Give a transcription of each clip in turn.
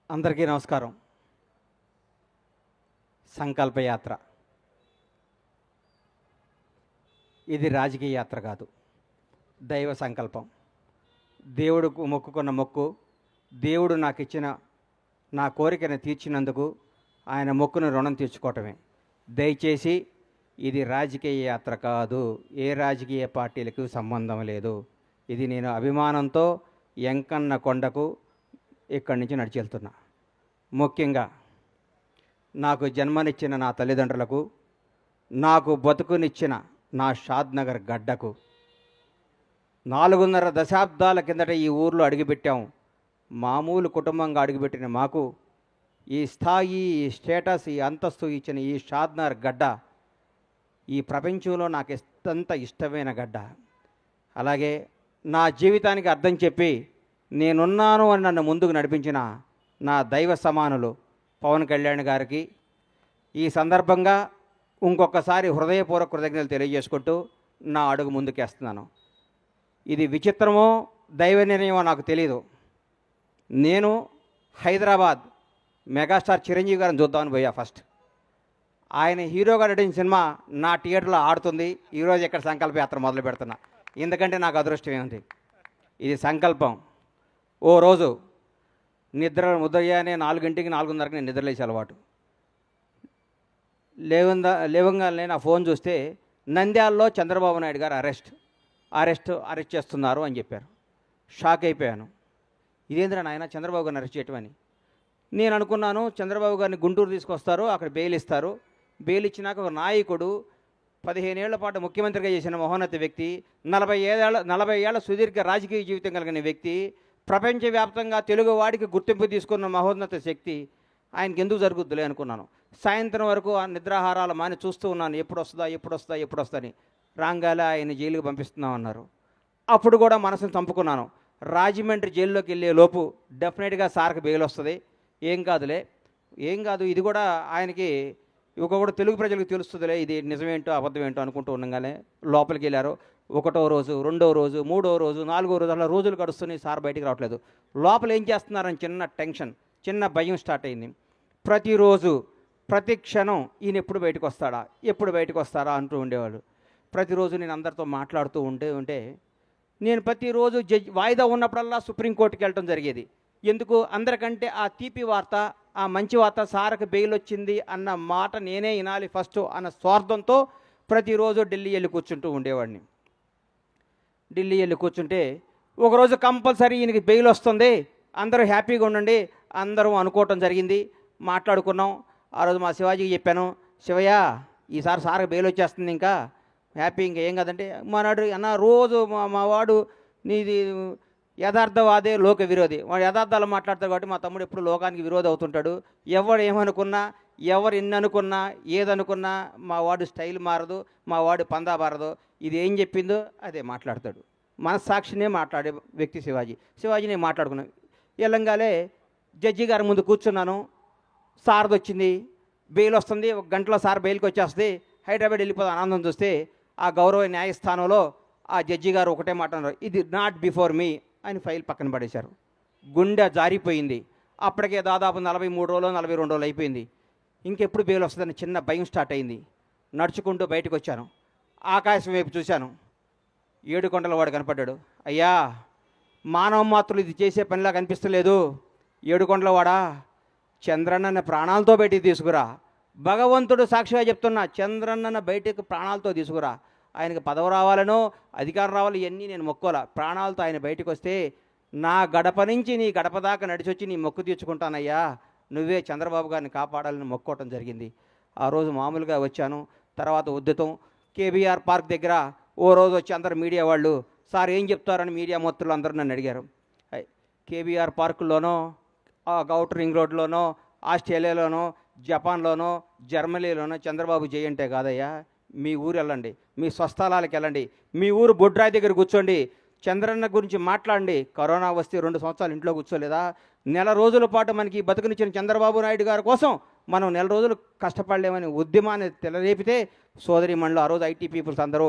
అందరికీ నమస్కారం. సంకల్పయాత్ర ఇది రాజకీయ యాత్ర కాదు, దైవ సంకల్పం. దేవుడుకు మొక్కుకున్న మొక్కు, దేవుడు నాకు ఇచ్చిన నా కోరికను తీర్చినందుకు ఆయన మొక్కును రుణం తీర్చుకోవటమే. దయచేసి ఇది రాజకీయ యాత్ర కాదు, ఏ రాజకీయ పార్టీలకు సంబంధం లేదు. ఇది నేను అభిమానంతో ఎంకన్న కొండకు ఇక్కడి నుంచి నడిచి వెళ్తున్నా. ముఖ్యంగా నాకు జన్మనిచ్చిన నా తల్లిదండ్రులకు, నాకు బతుకునిచ్చిన నా షాద్నగర్ గడ్డకు, 4.5 దశాబ్దాల కిందట ఈ ఊర్లో అడుగుపెట్టాం. మామూలు కుటుంబంగా అడుగుపెట్టిన మాకు ఈ స్థాయి, ఈ స్టేటస్, ఈ అంతస్తు ఇచ్చిన ఈ షాద్నగర్ గడ్డ ఈ ప్రపంచంలో నాకు ఎంత ఇష్టమైన గడ్డ. అలాగే నా జీవితానికి అర్థం చెప్పి నేనున్నాను అని నన్ను ముందుకు నడిపించిన నా దైవ సమానులు పవన్ కళ్యాణ్ గారికి ఈ సందర్భంగా ఇంకొకసారి హృదయపూర్వక కృతజ్ఞతలు తెలియజేసుకుంటూ నా అడుగు ముందుకేస్తున్నాను. ఇది విచిత్రమో దైవ నిర్ణయమో నాకు తెలియదు. నేను హైదరాబాద్ మెగాస్టార్ చిరంజీవి గారిని చూద్దామని పోయా. ఫస్ట్ ఆయన హీరోగా నటించిన సినిమా నా థియేటర్లో ఆడుతుంది. ఈరోజు ఇక్కడ సంకల్ప యాత్ర మొదలు పెడుతున్నా. ఎందుకంటే నాకు అదృష్టం ఏముంది, ఇది సంకల్పం. ఓ రోజు ఉదయాన్నే 4 గంటలకి 4:30కి నేను నిద్రలేసే అలవాటు. లేవంగానే నా ఫోన్ చూస్తే నంద్యాలలో చంద్రబాబు నాయుడు గారు అరెస్ట్ చేస్తున్నారు అని చెప్పారు. షాక్ అయిపోయాను. ఇదేంద్రా నాయన చంద్రబాబు గారిని అరెస్ట్ చేయటమని నేను అనుకున్నాను. చంద్రబాబు గారిని గుంటూరు తీసుకొస్తారు, అక్కడ బెయిల్ ఇస్తారు. బెయిల్ ఇచ్చినాక ఒక నాయకుడు 15 ఏళ్ల పాటు ముఖ్యమంత్రిగా చేసిన మహోన్నత వ్యక్తి, 40 ఏళ్ల సుదీర్ఘ రాజకీయ జీవితం కలిగిన వ్యక్తి, ప్రపంచవ్యాప్తంగా తెలుగు వాడికి గుర్తింపు తీసుకున్న మహోన్నత శక్తి ఆయనకి ఎందుకు జరుగుద్దులే అనుకున్నాను. సాయంత్రం వరకు ఆ నిద్రాహారాలు మాని చూస్తూ ఉన్నాను, ఎప్పుడు వస్తుందని. రాంగాలే ఆయన జైలుకి పంపిస్తున్నామన్నారు. అప్పుడు కూడా మనసును చంపుకున్నాను. రాజమండ్రి జైల్లోకి వెళ్ళే లోపు డెఫినెట్గా సార్కి బెయిల్ వస్తుంది, ఏం కాదు, ఇది కూడా ఆయనకి కూడా తెలుగు ప్రజలకు తెలుస్తుందిలే, ఇది నిజమేంటో అబద్ధమేంటో అనుకుంటూ ఉండగానే లోపలికి వెళ్ళారు. 1వ రోజు, 2వ రోజు, 3వ రోజు, 4వ రోజు, అలా రోజులు గడుస్తున్నాయి. సార్ బయటికి రావట్లేదు. లోపల ఏం చేస్తున్నారని చిన్న టెన్షన్, చిన్న భయం స్టార్ట్ అయింది. ప్రతిరోజు, ప్రతి క్షణం ఈయన ఎప్పుడు బయటకు వస్తారా అంటూ ఉండేవాళ్ళు. ప్రతిరోజు నేను అందరితో మాట్లాడుతూ ఉంటే నేను ప్రతిరోజు వాయిదా ఉన్నప్పుడల్లా సుప్రీంకోర్టుకి వెళ్ళటం జరిగేది. ఎందుకు? అందరికంటే ఆ తీపి వార్త, ఆ మంచి వార్త, సార్కి బెయిల్ వచ్చింది అన్న మాట నేనే వినాలి ఫస్ట్ అన్న స్వార్థంతో ప్రతిరోజు ఢిల్లీ వెళ్ళి కూర్చుంటూ ఉండేవాడిని. ఢిల్లీ వెళ్ళి కూర్చుంటే ఒకరోజు కంపల్సరీ ఈయనకి బెయిల్ వస్తుంది, అందరూ హ్యాపీగా ఉండండి అందరూ అనుకోవటం జరిగింది. మాట్లాడుకున్నాం. ఆ రోజు మా శివాజీకి చెప్పాను, శివయ్య ఈసారి సార్కి బెయిల్ వచ్చేస్తుంది, ఇంకా హ్యాపీ, ఇంకా ఏం కాదంటే మానాడు అన్న రోజు మా వాడు నీది యథార్థవాదే లోక విరోధి, వాడు యథార్థాలు మాట్లాడతాడు కాబట్టి మా తమ్ముడు ఎప్పుడు లోకానికి విరోధి అవుతుంటాడు. ఎవడు ఏమనుకున్నా, ఎవరు ఎన్ని అనుకున్నా, ఏదనుకున్నా మా వాడు స్టైల్ మారదు, మా వాడు పందా మారదు. ఇది ఏం చెప్పిందో అదే మాట్లాడతాడు. మనస్సాక్షినే మాట్లాడే వ్యక్తి శివాజీనే మాట్లాడుకున్నాను. ఎల్లంగాలే జడ్జి గారి ముందు కూర్చున్నాను. సార్ది వచ్చింది, బెయిల్ వస్తుంది. 1 గంటలో సార్ బెయిల్కి వచ్చేస్తుంది. హైదరాబాద్ వెళ్ళిపోతే ఆనందం చూస్తే ఆ గౌరవ న్యాయస్థానంలో ఆ జడ్జి గారు ఒకటే మాట అన్నారు, ఇది నాట్ బిఫోర్ మీ అని ఫైల్ పక్కన పడేశారు. గుండె జారిపోయింది. అప్పటికే దాదాపు 43 రోజులు 42 రోజులు అయిపోయింది. ఇంకెప్పుడు బెయిల్ వస్తుందని చిన్న భయం స్టార్ట్ అయింది. నడుచుకుంటూ బయటకు వచ్చాను. ఆకాశం వైపు చూశాను. 7 కొండల వాడు కనపడ్డాడు. అయ్యా, మానవ మాత్రులు ఇది చేసే పనిలా కనిపిస్తలేదు. 7 కొండల వాడా, చంద్రన్నని ప్రాణాలతో బయటికి తీసుకురా. భగవంతుడు సాక్షిగా చెప్తున్నా, చంద్రన్నను బయటకు ప్రాణాలతో తీసుకురా. ఆయనకు పదవి రావాలనో అధికారం రావాలి, ఇవన్నీ నేను మొక్కోలా. ప్రాణాలతో ఆయన బయటకు వస్తే నా గడప నుంచి నీ గడప దాకా నడిచొచ్చి నీ మొక్కు తీర్చుకుంటానయ్యా, నువ్వే చంద్రబాబు గారిని కాపాడాలని మొక్కోవటం జరిగింది. ఆ రోజు మామూలుగా వచ్చాను. తర్వాత ఉద్యతం కేబీఆర్ పార్క్ దగ్గర ఓ రోజు వచ్చి అందరు మీడియా వాళ్ళు, సార్ ఏం చెప్తారని మీడియా మొత్తులు అందరూ నన్ను అడిగారు. కేబీఆర్ పార్కుల్లోనో, ఔటర్ రింగ్ రోడ్లోనో, ఆస్ట్రేలియాలోనో, జపాన్లోనో, జర్మనీలోనో చంద్రబాబు జయంటే కాదయ్యా, మీ ఊరు వెళ్ళండి, మీ స్వస్థలాలకు వెళ్ళండి, మీ ఊరు బొడ్రాయి దగ్గర కూర్చోండి, చంద్రన్న గురించి మాట్లాడండి. కరోనా వస్తే 2 సంవత్సరాలు ఇంట్లో కూర్చోలేదా? నెల రోజుల పాటు మనకి బతుకునిచ్చిన చంద్రబాబు నాయుడు గారి కోసం మనం నెల రోజులు కష్టపడలేమని ఉద్యమాన్ని తెలరేపితే సోదరిమణులు ఆ రోజు ఐటీ పీపుల్స్ అందరూ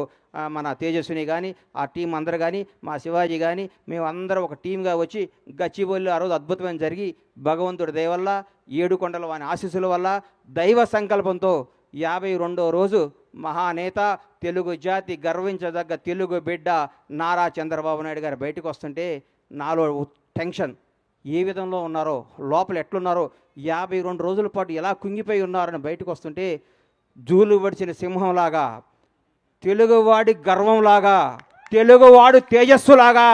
మన తేజస్విని కానీ ఆ టీం అందరూ కానీ మా శివాజీ కానీ మేమందరం ఒక టీంగా వచ్చి గచ్చిబౌలిలో ఆ రోజు అద్భుతమైన జరిగి భగవంతుడి దయ వల్ల ఏడుకొండల వాని ఆశీస్సుల వల్ల దైవ సంకల్పంతో 52వ రోజు మహానేత తెలుగు జాతి గర్వించదగ్గ తెలుగు బిడ్డ నారా చంద్రబాబు నాయుడు గారు బయటకు వస్తుంటే నాలో టెన్షన్, ఏ విధంలో ఉన్నారో లోపల ఎట్లున్నారో 52 రోజుల పాటు ఎలా కుంగిపోయి ఉన్నారని బయటకు వస్తుంటే జూలు పడిచిన సింహంలాగా, తెలుగువాడి గర్వంలాగా, తెలుగువాడు తేజస్సులాగా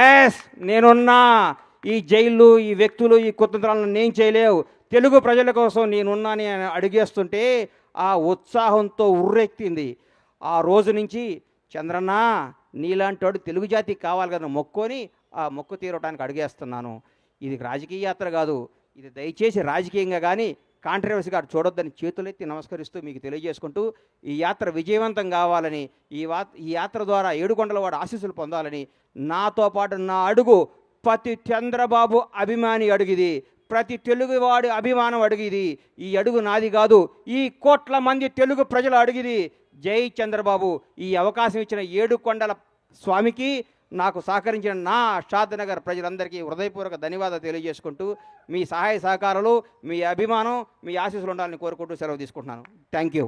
ఎస్ నేనున్నా, ఈ జైళ్ళు ఈ వ్యక్తులు ఈ కుతంత్రాలను నేను చేయలేవు, తెలుగు ప్రజల కోసం నేనున్నాని అడిగేస్తుంటే ఆ ఉత్సాహంతో ఉర్రెక్కింది. ఆ రోజు నుంచి చంద్రన్న నీలాంటి వాడు తెలుగు జాతికి కావాలి కదా మొక్కొని ఆ మొక్కు తీరటానికి అడిగేస్తున్నాను. ఇది రాజకీయ యాత్ర కాదు, ఇది దయచేసి రాజకీయంగా కానీ కాంట్రవర్సీగా చూడొద్దని చేతులెత్తి నమస్కరిస్తూ మీకు తెలియజేసుకుంటూ ఈ యాత్ర విజయవంతం కావాలని, ఈ యాత్ర ద్వారా ఏడుకొండలవాడు ఆశీస్సులు పొందాలని, నాతో పాటు నా అడుగు ప్రతి చంద్రబాబు అభిమాని అడుగుది, ప్రతి తెలుగువాడి అభిమానం అడిగిది. ఈ అడుగు నాది కాదు, ఈ కోట్ల మంది తెలుగు ప్రజలు అడిగిది. జై చంద్రబాబు. ఈ అవకాశం ఇచ్చిన ఏడుకొండల స్వామికి, నాకు సహకరించిన నా షాద్నగర్ ప్రజలందరికీ హృదయపూర్వక ధన్యవాదాలు తెలియజేసుకుంటూ మీ సహాయ సహకారాలు, మీ అభిమానం, మీ ఆశీస్సులు ఉండాలని కోరుకుంటూ సెలవు తీసుకుంటున్నాను. Thank you.